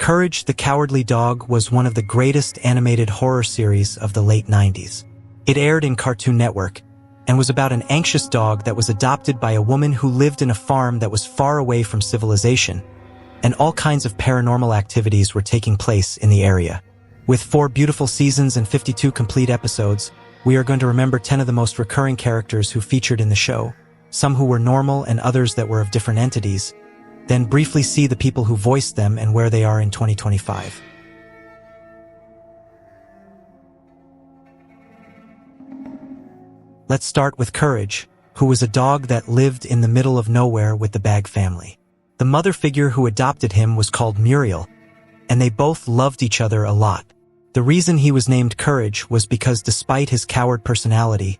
Courage the Cowardly Dog was one of the greatest animated horror series of the late 90s. It aired in Cartoon Network and was about an anxious dog that was adopted by a woman who lived in a farm that was far away from civilization, and all kinds of paranormal activities were taking place in the area. With 4 beautiful seasons and 52 complete episodes, we are going to remember 10 of the most recurring characters who featured in the show, some who were normal and others that were of different entities, then briefly see the people who voiced them and where they are in 2025. Let's start with Courage, who was a dog that lived in the middle of nowhere with the Bagge family. The mother figure who adopted him was called Muriel, and they both loved each other a lot. The reason he was named Courage was because despite his coward personality,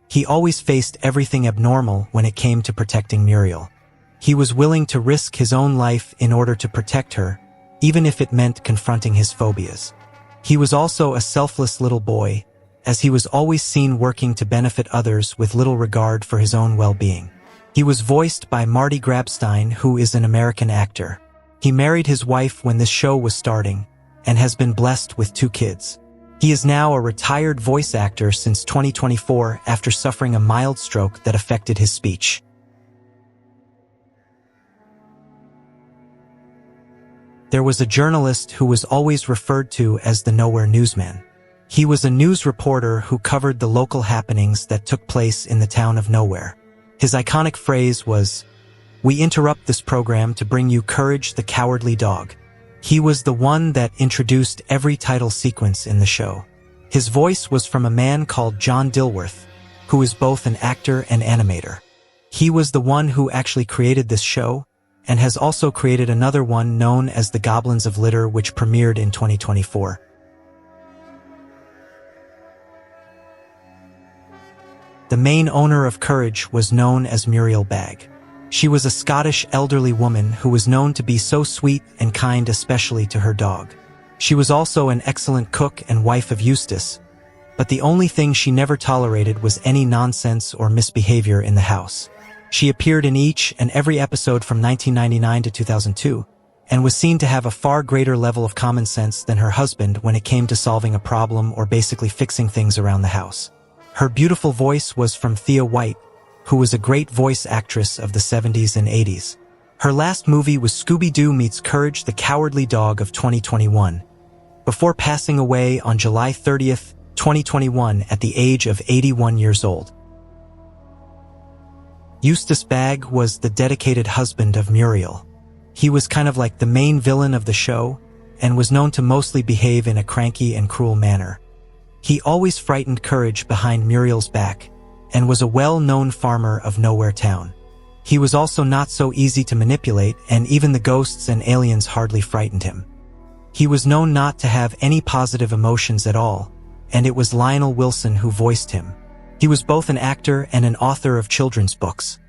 he always faced everything abnormal when it came to protecting Muriel. He was willing to risk his own life in order to protect her, even if it meant confronting his phobias. He was also a selfless little boy, as he was always seen working to benefit others with little regard for his own well-being. He was voiced by Marty Grabstein, who is an American actor. He married his wife when this show was starting, and has been blessed with 2 kids. He is now a retired voice actor since 2024 after suffering a mild stroke that affected his speech. There was a journalist who was always referred to as the Nowhere Newsman. He was a news reporter who covered the local happenings that took place in the town of Nowhere. His iconic phrase was, "We interrupt this program to bring you Courage the Cowardly Dog." He was the one that introduced every title sequence in the show. His voice was from a man called John Dilworth, who is both an actor and animator. He was the one who actually created this show, and has also created another one known as The Goblins of Litter, which premiered in 2024. The main owner of Courage was known as Muriel Bagge. She was a Scottish elderly woman who was known to be so sweet and kind, especially to her dog. She was also an excellent cook and wife of Eustace, but the only thing she never tolerated was any nonsense or misbehavior in the house. She appeared in each and every episode from 1999 to 2002, and was seen to have a far greater level of common sense than her husband when it came to solving a problem or basically fixing things around the house. Her beautiful voice was from Thea White, who was a great voice actress of the 70s and 80s. Her last movie was Scooby-Doo Meets Courage the Cowardly Dog of 2021, before passing away on July 30th, 2021 at the age of 81 years old. Eustace Bagge was the dedicated husband of Muriel. He was kind of like the main villain of the show, and was known to mostly behave in a cranky and cruel manner. He always frightened Courage behind Muriel's back, and was a well-known farmer of Nowhere Town. He was also not so easy to manipulate, and even the ghosts and aliens hardly frightened him. He was known not to have any positive emotions at all, and it was Lionel Wilson who voiced him. He was both an actor and an author of children's books.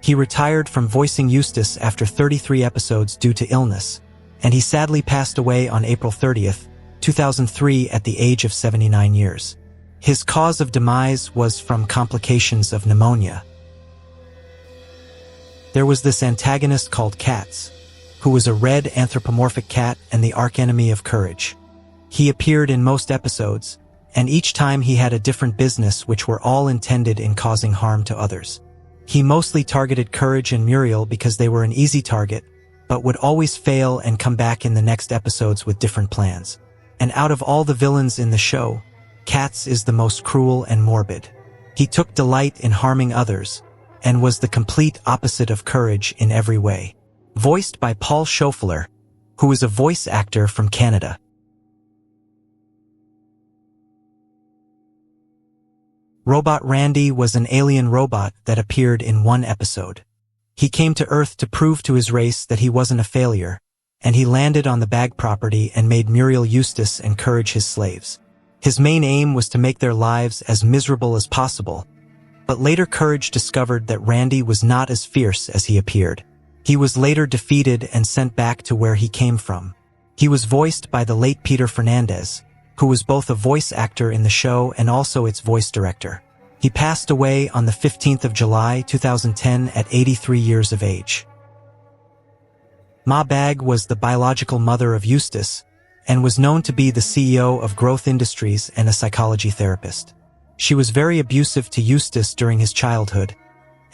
He retired from voicing Eustace after 33 episodes due to illness, and he sadly passed away on April 30th, 2003 at the age of 79 years. His cause of demise was from complications of pneumonia. There was this antagonist called Katz, who was a red anthropomorphic cat and the archenemy of Courage. He appeared in most episodes, and each time he had a different business which were all intended in causing harm to others. He mostly targeted Courage and Muriel because they were an easy target, but would always fail and come back in the next episodes with different plans. And out of all the villains in the show, Katz is the most cruel and morbid. He took delight in harming others, and was the complete opposite of Courage in every way. Voiced by Paul Schoeffler, who is a voice actor from Canada. Robot Randy was an alien robot that appeared in one episode. He came to Earth to prove to his race that he wasn't a failure, and he landed on the Bagge property and made Muriel, Eustace, and Courage his slaves. His main aim was to make their lives as miserable as possible, but later Courage discovered that Randy was not as fierce as he appeared. He was later defeated and sent back to where he came from. He was voiced by the late Peter Fernandez, who was both a voice actor in the show and also its voice director. He passed away on the 15th of July, 2010 at 83 years of age. Ma Bagge was the biological mother of Eustace and was known to be the CEO of Growth Industries and a psychology therapist. She was very abusive to Eustace during his childhood,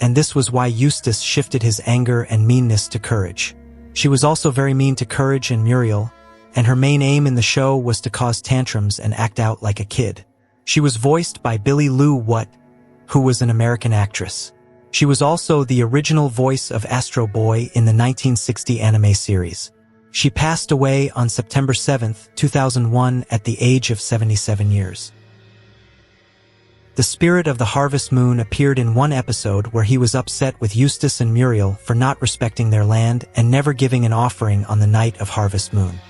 and this was why Eustace shifted his anger and meanness to Courage. She was also very mean to Courage and Muriel, and her main aim in the show was to cause tantrums and act out like a kid. She was voiced by Billy Lou Watt, who was an American actress. She was also the original voice of Astro Boy in the 1960 anime series. She passed away on September 7, 2001 at the age of 77 years. The spirit of the harvest moon appeared in one episode where he was upset with Eustace and Muriel for not respecting their land and never giving an offering on the night of harvest moon.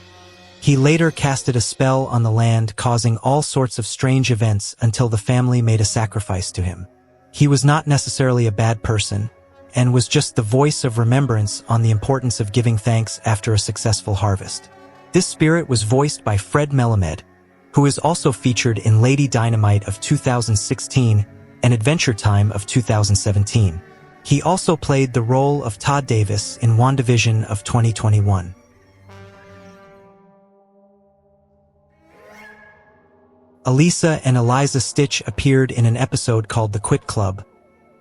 He later casted a spell on the land, causing all sorts of strange events until the family made a sacrifice to him. He was not necessarily a bad person, and was just the voice of remembrance on the importance of giving thanks after a successful harvest. This spirit was voiced by Fred Melamed, who is also featured in Lady Dynamite of 2016 and Adventure Time of 2017. He also played the role of Todd Davis in WandaVision of 2021. Elisa and Eliza Stitch appeared in an episode called The Quit Club,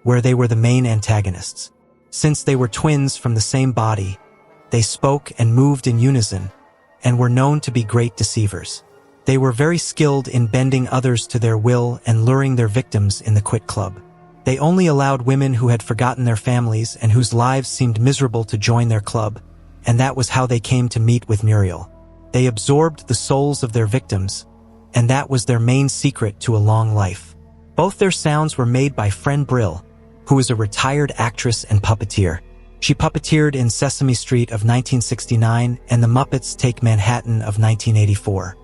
where they were the main antagonists. Since they were twins from the same body, they spoke and moved in unison, and were known to be great deceivers. They were very skilled in bending others to their will and luring their victims in the Quit Club. They only allowed women who had forgotten their families and whose lives seemed miserable to join their club, and that was how they came to meet with Muriel. They absorbed the souls of their victims, and that was their main secret to a long life. Both their sounds were made by Fran Brill, who is a retired actress and puppeteer. She puppeteered in Sesame Street of 1969 and The Muppets Take Manhattan of 1984.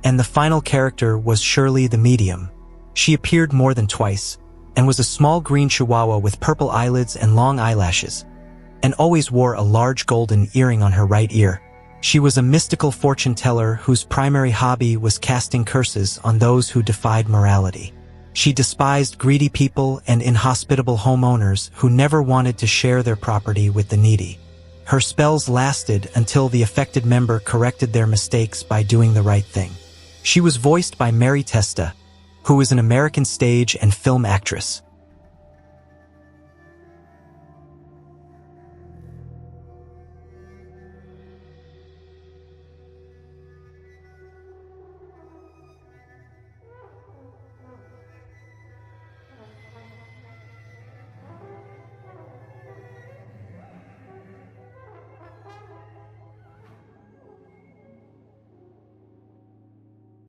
And the final character was Shirley the Medium. She appeared more than twice, and was a small green chihuahua with purple eyelids and long eyelashes, and always wore a large golden earring on her right ear. She was a mystical fortune teller whose primary hobby was casting curses on those who defied morality. She despised greedy people and inhospitable homeowners who never wanted to share their property with the needy. Her spells lasted until the affected member corrected their mistakes by doing the right thing. She was voiced by Mary Testa, who is an American stage and film actress.